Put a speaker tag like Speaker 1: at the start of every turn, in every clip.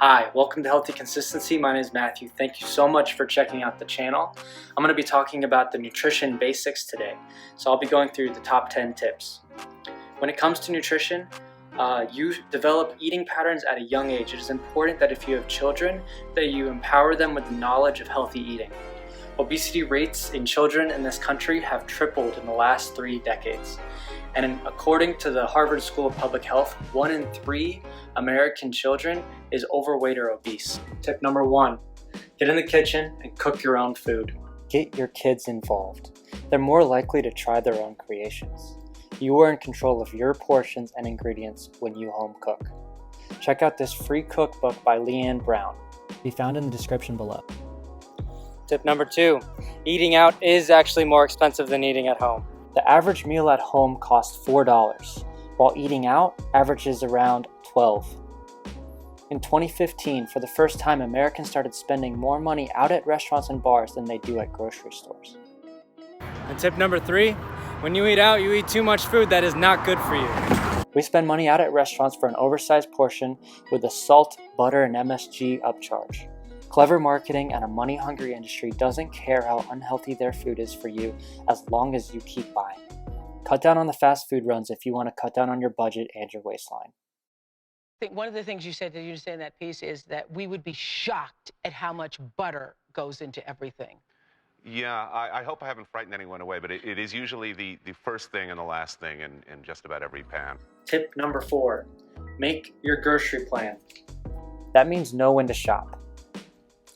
Speaker 1: Hi, welcome to Healthy Consistency. My name is Matthew. Thank you so much for checking out the channel. I'm going to be talking about the nutrition basics today. So I'll be going through the top 10 tips. When it comes to nutrition, you develop eating patterns at a young age. It is important that if you have children, that you empower them with the knowledge of healthy eating. Obesity rates in children in this country have tripled in the last 3 decades. And according to the Harvard School of Public Health, 1 in 3 American children is overweight or obese. Tip number 1, get in the kitchen and cook your own food. Get your kids involved. They're more likely to try their own creations. You are in control of your portions and ingredients when you home cook. Check out this free cookbook by Leanne Brown.
Speaker 2: Be found in the description below.
Speaker 1: Tip number 2, eating out is actually more expensive than eating at home. The average meal at home costs $4, while eating out averages around $12. In 2015, for the first time, Americans started spending more money out at restaurants and bars than they do at grocery stores.
Speaker 3: And tip number 3, when you eat out, you eat too much food that is not good for you.
Speaker 1: We spend money out at restaurants for an oversized portion with a salt, butter, and MSG upcharge. Clever marketing and a money-hungry industry doesn't care how unhealthy their food is for you as long as you keep buying. Cut down on the fast food runs if you want to cut down on your budget and your waistline.
Speaker 4: I think one of the things you said in that piece is that we would be shocked at how much butter goes into everything.
Speaker 5: Yeah, I hope I haven't frightened anyone away, but it is usually the first thing and the last thing in just about every pan.
Speaker 1: Tip number 4, make your grocery plan. That means know when to shop.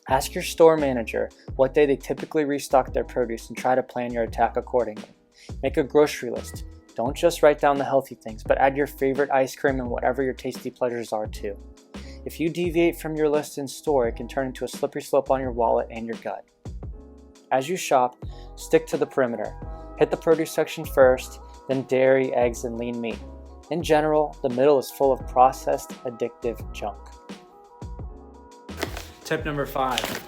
Speaker 1: Ask your store manager what day they typically restock their produce and try to plan your attack accordingly. Make a grocery list. Don't just write down the healthy things, but add your favorite ice cream and whatever your tasty pleasures are too. If you deviate from your list in store, it can turn into a slippery slope on your wallet and your gut. As you shop, stick to the perimeter. Hit the produce section first, then dairy, eggs, and lean meat. In general, the middle is full of processed, addictive junk.
Speaker 3: Tip number 5,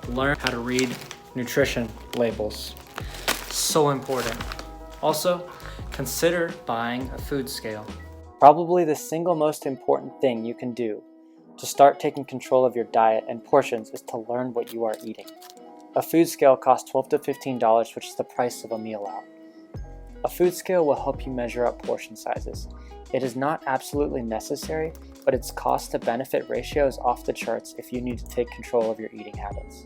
Speaker 3: learn how to read nutrition labels. So important. Also, consider buying a food scale.
Speaker 1: Probably the single most important thing you can do to start taking control of your diet and portions is to learn what you are eating. A food scale costs $12 to $15, which is the price of a meal out. A food scale will help you measure up portion sizes. It is not absolutely necessary, but its cost to benefit ratio is off the charts if you need to take control of your eating habits.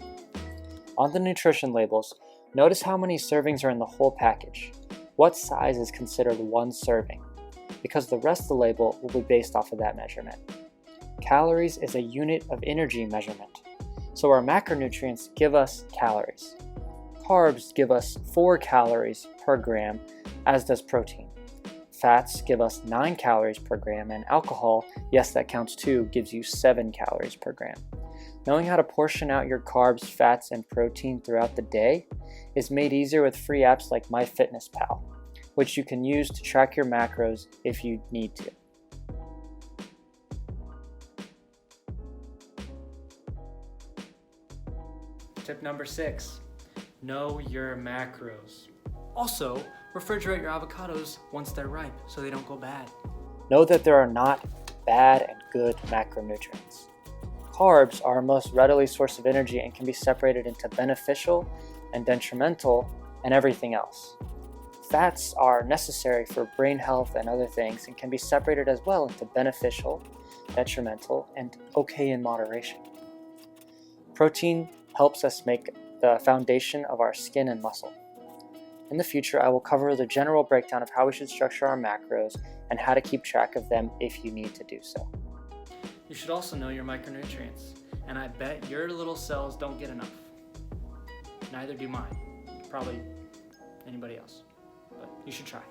Speaker 1: On the nutrition labels, notice how many servings are in the whole package. What size is considered one serving? Because the rest of the label will be based off of that measurement. Calories is a unit of energy measurement, so our macronutrients give us calories. Carbs give us 4 calories per gram, as does protein. Fats give us 9 calories per gram, and alcohol, yes that counts too, gives you 7 calories per gram. Knowing how to portion out your carbs, fats, and protein throughout the day is made easier with free apps like MyFitnessPal, which you can use to track your macros if you need to.
Speaker 3: Tip number 6, know your macros. Also, refrigerate your avocados once they're ripe so they don't go bad.
Speaker 1: Know that there are not bad and good macronutrients. Carbs are our most readily source of energy and can be separated into beneficial and detrimental and everything else. Fats are necessary for brain health and other things and can be separated as well into beneficial, detrimental, and okay in moderation. Protein helps us make the foundation of our skin and muscle. In the future, I will cover the general breakdown of how we should structure our macros and how to keep track of them if you need to do so.
Speaker 3: You should also know your micronutrients, and I bet your little cells don't get enough. Neither do mine. Probably anybody else, but you should try.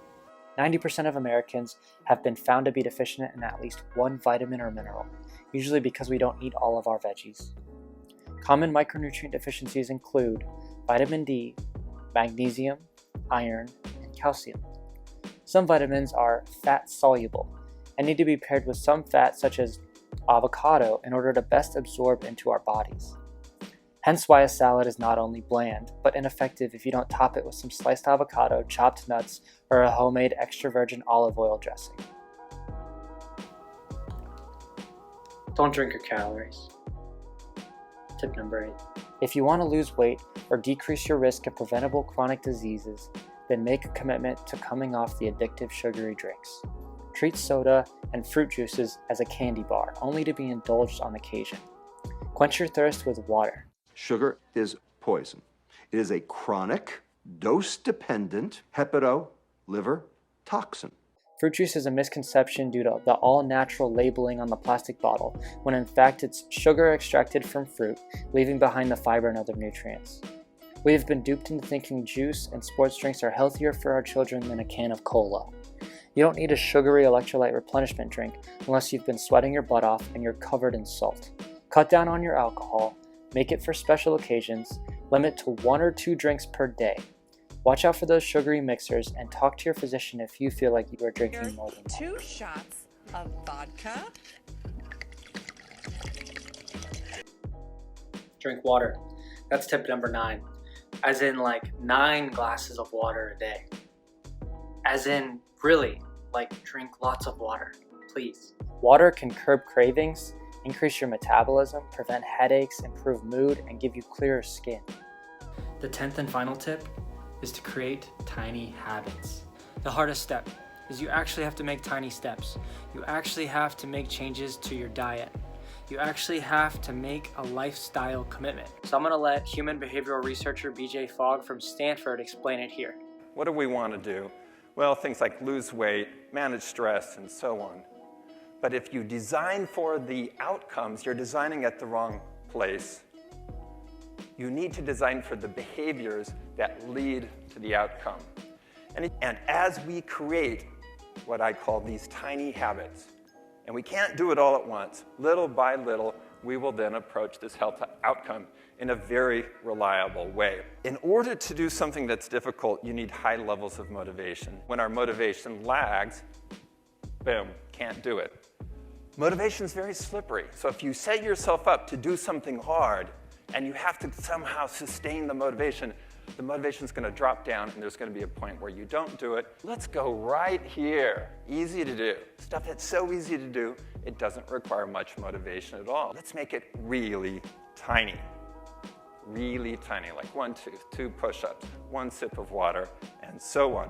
Speaker 1: 90% of Americans have been found to be deficient in at least one vitamin or mineral, usually because we don't eat all of our veggies. Common micronutrient deficiencies include vitamin D, magnesium, iron, and calcium. Some vitamins are fat-soluble and need to be paired with some fat such as avocado in order to best absorb into our bodies. Hence why a salad is not only bland, but ineffective if you don't top it with some sliced avocado, chopped nuts, or a homemade extra virgin olive oil dressing. Don't drink your calories. Tip number 8. If you want to lose weight or decrease your risk of preventable chronic diseases, then make a commitment to coming off the addictive sugary drinks. Treat soda and fruit juices as a candy bar, only to be indulged on occasion. Quench your thirst with water.
Speaker 6: Sugar is poison. It is a chronic, dose-dependent liver toxin.
Speaker 1: Fruit juice is a misconception due to the all-natural labeling on the plastic bottle, when in fact it's sugar extracted from fruit, leaving behind the fiber and other nutrients. We have been duped into thinking juice and sports drinks are healthier for our children than a can of cola. You don't need a sugary electrolyte replenishment drink unless you've been sweating your butt off and you're covered in salt. Cut down on your alcohol, make it for special occasions, limit to 1 or 2 drinks per day. Watch out for those sugary mixers and talk to your physician if you feel like you are drinking more than
Speaker 7: 2 shots of vodka.
Speaker 1: Drink water. That's tip number 9. As in like 9 glasses of water a day. As in really, like drink lots of water, please. Water can curb cravings, increase your metabolism, prevent headaches, improve mood, and give you clearer skin.
Speaker 3: The 10th and final tip is to create tiny habits. The hardest step is you actually have to make tiny steps. You actually have to make changes to your diet. You actually have to make a lifestyle commitment. So I'm gonna let human behavioral researcher BJ Fogg from Stanford explain it here.
Speaker 8: What do we want to do? Well, things like lose weight, manage stress, and so on. But if you design for the outcomes, you're designing at the wrong place. You need to design for the behaviors that lead to the outcome. And as we create what I call these tiny habits, and we can't do it all at once, little by little, we will then approach this health outcome in a very reliable way. In order to do something that's difficult, you need high levels of motivation. When our motivation lags, boom, can't do it. Motivation is very slippery. So if you set yourself up to do something hard and you have to somehow sustain the motivation is going to drop down and there's going to be a point where you don't do it. Let's go right here. Easy to do. Stuff that's so easy to do, it doesn't require much motivation at all. Let's make it really tiny. Really tiny, like 1, 2 push-ups, 1 sip of water, and so on.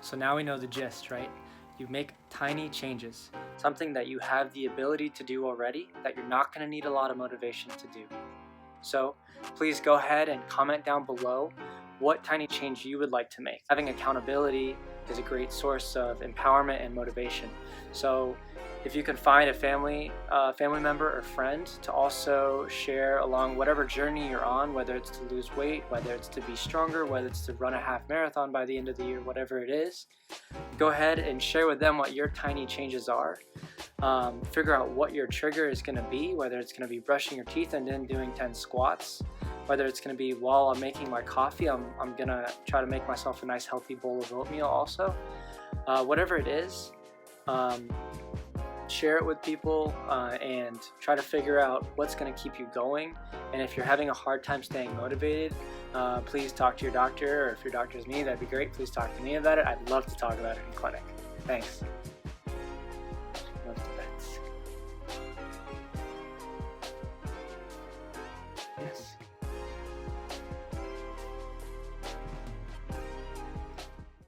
Speaker 3: So now we know the gist, right? You make tiny changes, something that you have the ability to do already that you're not going to need a lot of motivation to do. So please go ahead and comment down below what tiny change you would like to make. Having accountability is a great source of empowerment and motivation. So if you can find a family member or friend to also share along whatever journey you're on, whether it's to lose weight, whether it's to be stronger, whether it's to run a half marathon by the end of the year, whatever it is, go ahead and share with them what your tiny changes are. Figure out what your trigger is going to be, whether it's going to be brushing your teeth and then doing 10 squats, whether it's going to be while I'm making my coffee, I'm going to try to make myself a nice healthy bowl of oatmeal also. Whatever it is, share it with people and try to figure out what's going to keep you going. And if you're having a hard time staying motivated, please talk to your doctor, or if your doctor is me, that'd be great. Please talk to me about it. I'd love to talk about it in clinic. Thanks. Yes.